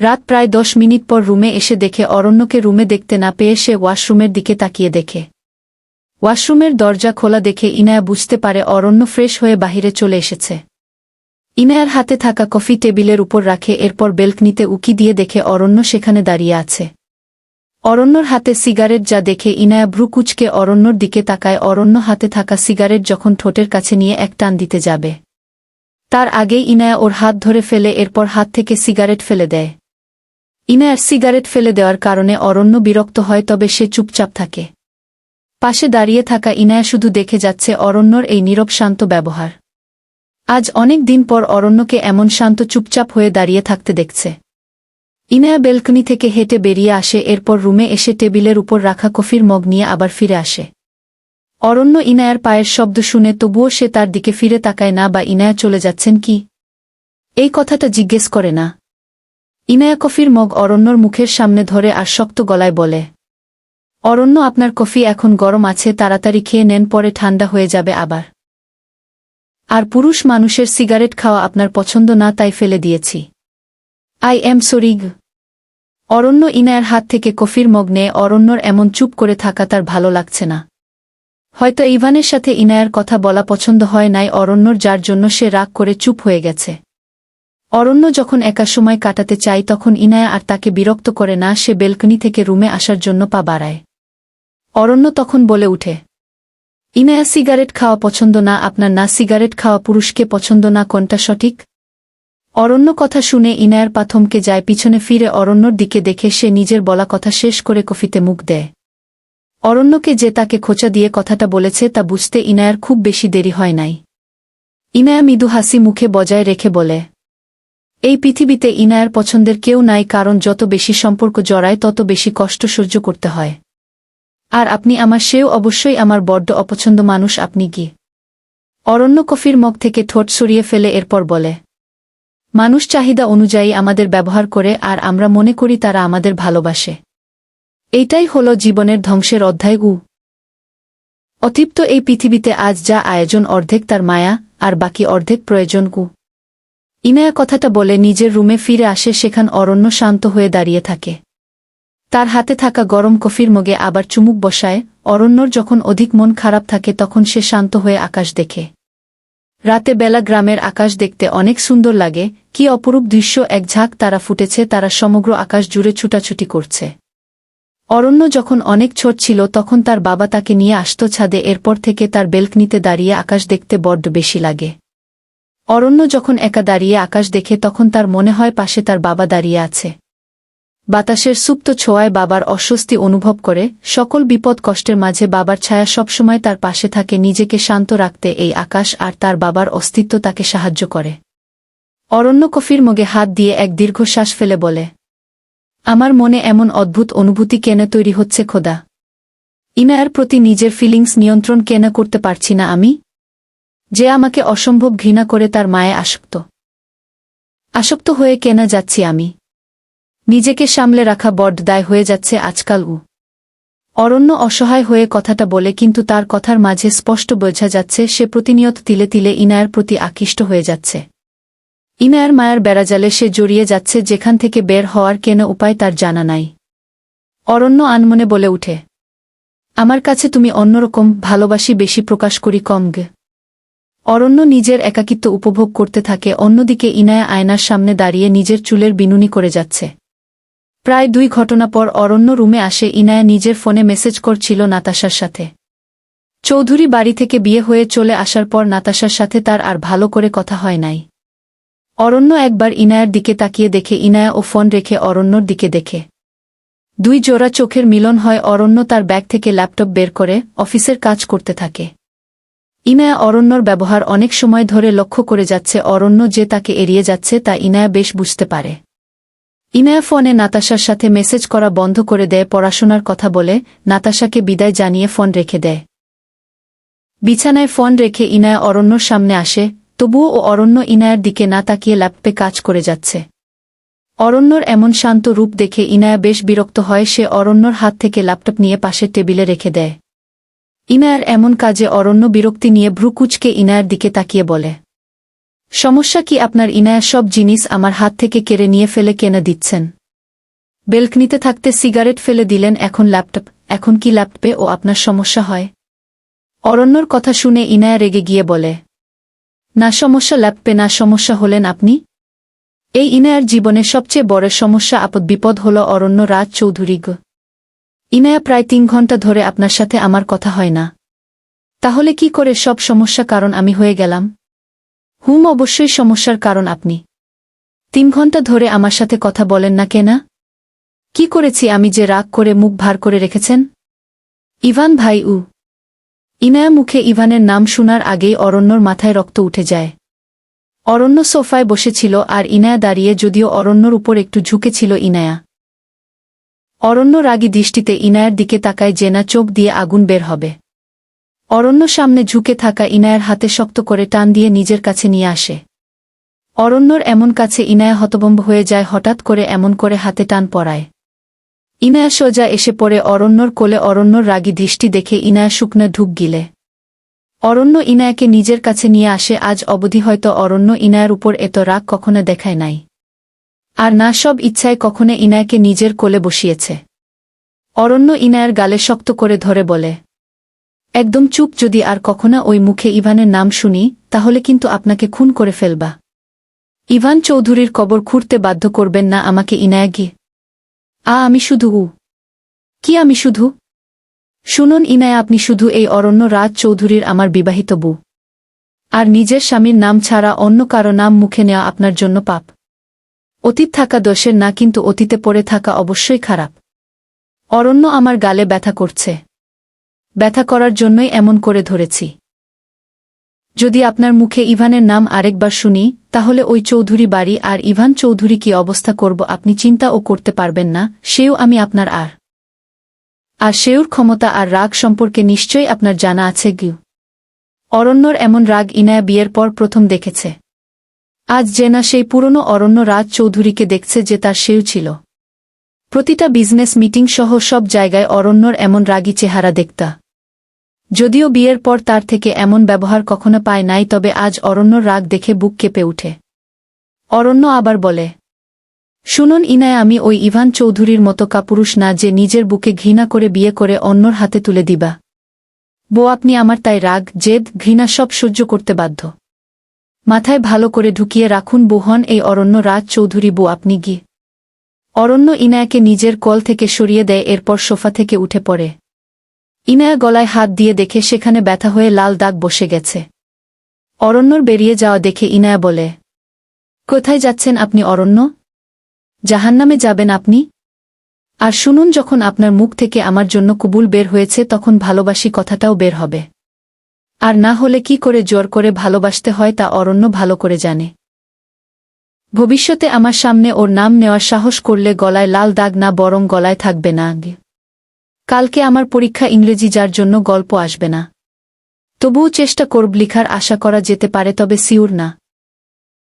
রাত প্রায় 10 মিনিট পর রুমে এসে দেখে অরণ্যকে রুমে দেখতে না পেয়ে সে ওয়াশরুমের দিকে তাকিয়ে দেখে। ওয়াশরুমের দরজা খোলা দেখে ইনায়া বুঝতে পারে অরণ্য ফ্রেশ হয়ে বাহিরে চলে এসেছে। ইনায়ার হাতে থাকা কফি টেবিলের উপর রাখে, এরপর বেলকনিতে উকি দিয়ে দেখে অরণ্য সেখানে দাঁড়িয়ে আছে। অরণ্যর হাতে সিগারেট যা দেখে ইনায়া ভ্রু কুঁচকে অরণ্যর দিকে তাকায়। অরণ্য হাতে থাকা সিগারেট যখন ঠোঁটের কাছে নিয়ে এক টান দিতে যাবে, তার আগেই ইনায়া ওর হাত ধরে ফেলে, এরপর হাত থেকে সিগারেট ফেলে দেয়। ইনায়ার সিগারেট ফেলে দেওয়ার কারণে অরণ্য বিরক্ত হয়, তবে সে চুপচাপ থাকে। পাশে দাঁড়িয়ে থাকা ইনায়া শুধু দেখে যাচ্ছে অরণ্যর এই নীরব শান্ত ব্যবহার। আজ অনেক দিন পর অরণ্যকে এমন শান্ত চুপচাপ হয়ে দাঁড়িয়ে থাকতে দেখছে। ইনায়া বেলকনি থেকে হেঁটে বেরিয়ে আসে, এরপর রুমে এসে টেবিলের উপর রাখা কফির মগ নিয়ে আবার ফিরে আসে। অরণ্য ইনায়ার পায়ের শব্দ শুনে তবুও সে তার দিকে ফিরে তাকায় না বা ইনায়া চলে যাচ্ছেন কি এই কথাটা জিজ্ঞেস করে না। ইনায়া কফির মগ অরণ্যর মুখের সামনে ধরে আর শক্ত গলায় বলে, অরণ্য, আপনার কফি এখন গরম আছে, তাড়াতাড়ি খেয়ে নেন, পরে ঠান্ডা হয়ে যাবে আবার। আর পুরুষ মানুষের সিগারেট খাওয়া আপনার পছন্দ না, তাই ফেলে দিয়েছি। I am sorry. অরণ্য ইনায়ার হাত থেকে কফির মগ নেয়। অরণ্যর এমন চুপ করে থাকা তার ভালো লাগছে না। হয়তো ইভানের সাথে ইনায়ার কথা বলা পছন্দ হয় নাই অরণ্যর, যার জন্য সে রাগ করে চুপ হয়ে গেছে। অরণ্য যখন একা সময় কাটাতে চায় তখন ইনায়া আর তাকে বিরক্ত করে না। সে বেলকনি থেকে রুমে আসার জন্য পা বাড়ায়। অরণ্য তখন বলে উঠে, ইনায়া, সিগারেট খাওয়া পছন্দ না আপনার? না সিগারেট খাওয়া পুরুষকে পছন্দ না, কোনটা সঠিক? অরণ্য কথা শুনে ইনায়ার পা থমকে যায়। পিছনে ফিরে অরণ্যর দিকে দেখে সে নিজের বলা কথা শেষ করে কফিতে মুখ দেয়। অরণ্যকে যে তাকে খোঁচা দিয়ে কথাটা বলেছে তা বুঝতে ইনায়ার খুব বেশি দেরি হয় নাই। ইনায়া মৃদু হাসি মুখে বজায় রেখে বলে, এই পৃথিবীতে ইনায়ার পছন্দের কেউ নাই, কারণ যত বেশি সম্পর্ক জড়ায় তত বেশি কষ্ট সহ্য করতে হয়। আর আপনি আমার, সেও অবশ্যই আমার বড্ড অপছন্দ মানুষ আপনি কি? অরণ্য কফির মগ থেকে ঠোঁট সরিয়ে ফেলে, এরপর বলে, মানুষ চাহিদা অনুযায়ী আমাদের ব্যবহার করে, আর আমরা মনে করি তারা আমাদের ভালোবাসে। এইটাই হলো জীবনের ধ্বংসের অধ্যায়। অতৃপ্ত এই পৃথিবীতে আজ যা আয়োজন, অর্ধেক তার মায়া আর বাকি অর্ধেক প্রয়োজন। ইনায়া কথাটা বলে নিজের রুমে ফিরে আসে। সেখান অরণ্য শান্ত হয়ে দাঁড়িয়ে থাকে। তার হাতে থাকা গরম কফির মগে আবার চুমুক বসায়। অরণ্যর যখন অধিক মন খারাপ থাকে তখন সে শান্ত হয়ে আকাশ দেখে। রাতে বেলা গ্রামের আকাশ দেখতে অনেক সুন্দর লাগে। কি অপরূপ দৃশ্য! এক ঝাঁক তারা ফুটেছে, তারা সমগ্র আকাশ জুড়ে ছুটাছুটি করছে। অরণ্য যখন অনেক ছোট ছিল তখন তার বাবা তাকে নিয়ে আসত ছাদে। এরপর থেকে তার বেলকনিতে দাঁড়িয়ে আকাশ দেখতে বড্ড বেশি লাগে। অরণ্য যখন একা দাঁড়িয়ে আকাশ দেখে তখন তার মনে হয় পাশে তার বাবা দাঁড়িয়ে আছে। বাতাসের সুপ্ত ছোঁয়ায় বাবার অস্বস্তি অনুভব করে। সকল বিপদ কষ্টের মাঝে বাবার ছায়া সবসময় তার পাশে থাকে। নিজেকে শান্ত রাখতে এই আকাশ আর তার বাবার অস্তিত্ব তাকে সাহায্য করে। অরণ্য কফির মগে হাত দিয়ে এক দীর্ঘশ্বাস ফেলে বলে, আমার মনে এমন অদ্ভুত অনুভূতি কেন তৈরি হচ্ছে খোদা? ইনায়ার প্রতি নিজের ফিলিংস নিয়ন্ত্রণ কেন করতে পারছি না আমি? যে আমাকে অসম্ভব ঘৃণা করে, তার মায়ে আসক্ত হয়ে কেন যাচ্ছি আমি? নিজেকে সামলে রাখা বড্ড দায় হয়ে যাচ্ছে আজকাল। অরণ্য অসহায় হয়ে কথাটা বলে, কিন্তু তার কথার মাঝে স্পষ্ট বোঝা যাচ্ছে সে প্রতিনিয়ত তিলে তিলে ইনায়ার প্রতি আকৃষ্ট হয়ে যাচ্ছে। ইনায়ার মায়ার বেড়াজালে সে জড়িয়ে যাচ্ছে, যেখান থেকে বের হওয়ার কেন উপায় তার জানা নাই। অরণ্য আনমনে বলে উঠে, আমার কাছে তুমি অন্যরকম, ভালোবাসি বেশি, প্রকাশ করি কম। অরণ্য নিজের একাকিত্ব উপভোগ করতে থাকে। অন্যদিকে ইনায়া আয়নার সামনে দাঁড়িয়ে নিজের চুলের বিনুনি করে যাচ্ছে। প্রায় 2 ঘটনা পর অরণ্য রুমে আসে। ইনায়া নিজের ফোনে মেসেজ করছিল নাতাশার সাথে। চৌধুরী বাড়ি থেকে বিয়ে হয়ে চলে আসার পর নাতাশার সাথে তার আর ভালো করে কথা হয় নাই। অরণ্য একবার ইনায়ার দিকে তাকিয়ে দেখে ইনায়া ও ফোন রেখে অরণ্যর দিকে দেখে। 2 জোড়া চোখের মিলন হয়। অরণ্য তার ব্যাগ থেকে ল্যাপটপ বের করে অফিসের কাজ করতে থাকে। ইনায়া অরণ্যর ব্যবহার অনেক সময় ধরে লক্ষ্য করে যাচ্ছে। অরণ্য যে তাকে এড়িয়ে যাচ্ছে তা ইনায়া বেশ বুঝতে পারে। ইনায়া ফোনে নাতাশার সাথে মেসেজ করা বন্ধ করে দেয়। পড়াশোনার কথা বলে নাতাশাকে বিদায় জানিয়ে ফোন রেখে দেয়। বিছানায় ফোন রেখে ইনায়া অরণ্যর সামনে আসে। তবুও অরণ্য ইনায়ার দিকে না তাকিয়ে ল্যাপটপে কাজ করে যাচ্ছে। অরণ্যর এমন শান্ত রূপ দেখে ইনায়া বেশ বিরক্ত হয়। সে অরণ্যর হাত থেকে ল্যাপটপ নিয়ে পাশের টেবিলে রেখে দেয়। ইনায়ার এমন কাজে অরণ্য বিরক্তি নিয়ে ভ্রু কুঁচকে ইনায়ার দিকে তাকিয়ে বলে, সমস্যা কি আপনার? ইনায়া সব জিনিস আমার হাত থেকে কেড়ে নিয়ে ফেলে কেনে দিচ্ছেন। বেলকনিতে থাকতে সিগারেট ফেলে দিলেন, এখন ল্যাপটপ। এখন কি ল্যাপটপে ও আপনার সমস্যা হয়? অরণ্যর কথা শুনে ইনায়া রেগে গিয়ে বলে, না সমস্যা ল্যাপটপে, না সমস্যা হলেন আপনি। এই ইনায়ার জীবনে সবচেয়ে বড় সমস্যা আপদ বিপদ হল অরণ্য রাজ চৌধুরী গ। ইনায়া প্রায় 3 ঘন্টা ধরে আপনার সাথে আমার কথা হয় না। তাহলে কি করে সব সমস্যা কারণ আমি হয়ে গেলাম? অবশ্যই সমস্যার কারণ আপনি। 3 ঘন্টা ধরে আমার সাথে কথা বলেন না কেনা? কি করেছি আমি যে রাগ করে মুখ ভার করে রেখেছেন? ইভান ভাই। ইনায়া মুখে ইভানের নাম শোনার আগেই অরণ্যর মাথায় রক্ত উঠে যায়। অরণ্য সোফায় বসেছিল আর ইনায়া দাঁড়িয়ে, যদিও অরণ্যর উপর একটু ঝুঁকেছিল ইনায়া। অরণ্য রাগী দৃষ্টিতে ইনায়ার দিকে তাকায়, জেনা চোখ দিয়ে আগুন বের হবে। অরণ্য সামনে ঝুঁকে থাকা ইনায়ার হাতে শক্ত করে টান দিয়ে নিজের কাছে নিয়ে আসে। অরণ্যর এমন কাছে ইনায়া হতভম্ব হয়ে যায়, হঠাৎ করে এমন করে হাতে টান পড়ায়। ইনায়া সোজা এসে পড়ে অরণ্যর কোলে। অরণ্যর রাগী দৃষ্টি দেখে ইনায়া শুকনা ঢুক গিলে। অরণ্য ইনায়াকে নিজের কাছে নিয়ে আসে। আজ অবধি হয়তো অরণ্য ইনায়ার উপর এত রাগ কখনো দেখায় নাই, আর না সব ইচ্ছায় কখনো ইনায়াকে নিজের কোলে বসিয়েছে। অরণ্য ইনায়ার গালে শক্ত করে ধরে বলে, একদম চুপ, যদি আর কখনো ওই মুখে ইভানের নাম শুনি তাহলে কিন্তু আপনাকে খুন করে ফেলবা। ইভান চৌধুরীর কবর খুঁড়তে বাধ্য করবেন না আমাকে ইনায়া গি। আমি শুধু কি আমি শুধু? শুনুন ইনায়া, আপনি শুধু এই অরণ্য রাজ চৌধুরীর আমার বিবাহিত বউ। আর নিজের স্বামীর নাম ছাড়া অন্য কারো নাম মুখে নেওয়া আপনার জন্য পাপ। অতীত থাকা দোষের না, কিন্তু অতীতে পড়ে থাকা অবশ্যই খারাপ। অরণ্য, আমার গালে ব্যথা করছে। ব্যথা করার জন্যই এমন করে ধরেছি। যদি আপনার মুখে ইভানের নাম আরেকবার শুনি তাহলে ওই চৌধুরী বাড়ি আর ইভান চৌধুরী কি অবস্থা করব আপনি চিন্তাও করতে পারবেন না। সেও আমি আপনার আর সেওর ক্ষমতা আর রাগ সম্পর্কে নিশ্চয়ই আপনার জানা আছে গিউ। অরণ্যর এমন রাগ ইনায়া বিয়ের পর প্রথম দেখেছে। আজ জেনা সেই পুরনো অরণ্য রাজ চৌধুরীকে দেখছে যে তার সেও ছিল। প্রতিটা বিজনেস মিটিং সহ সব জায়গায় অরণ্যর এমন রাগী চেহারা দেখতা। যদিও বিয়ের পর তার থেকে এমন ব্যবহার কখনো পায় নাই, তবে আজ অরণ্যর রাগ দেখে বুক কেঁপে উঠে। অরণ্য আবার বলে, শুনুন ইনায়া, আমি ওই ইভান চৌধুরীর মতো কাপুরুষ না যে নিজের বুকে ঘৃণা করে বিয়ে করে অন্যর হাতে তুলে দিবা। বউ আপনি আমার, তাই রাগ, জেদ, ঘৃণা সব সহ্য করতে বাধ্য। মাথায় ভালো করে ঢুকিয়ে রাখুন, বউ হন এই অরণ্য রাজ চৌধুরী বউ আপনি গি। অরণ্য ইনায়াকে নিজের কোল থেকে সরিয়ে দেয়, এরপর সোফা থেকে উঠে পড়ে। ইনায়া গলায় হাত দিয়ে দেখে সেখানে ব্যথা হয়ে লাল দাগ বসে গেছে। অরণ্যর বেরিয়ে যাওয়া দেখে ইনায়া বলে, কোথায় যাচ্ছেন আপনি অরণ্য? জাহান্নামে যাবেন আপনি? আর শুনুন, যখন আপনার মুখ থেকে আমার জন্য কবুল বের হয়েছে তখন ভালোবাসি কথাটাও বের হবে। আর না হলে কি করে জোর করে ভালোবাসতে হয় তা অরণ্য ভালো করে জানে। ভবিষ্যতে আমার সামনে ওর নাম নেওয়ার সাহস করলে গলায় লাল দাগ না, বরং গলায় থাকবে না। কালকে আমার পরীক্ষা ইংরেজি, যার জন্য গল্প আসবে না। তবুও চেষ্টা করব লিখার, আশা করা যেতে পারে, তবে সিউর না।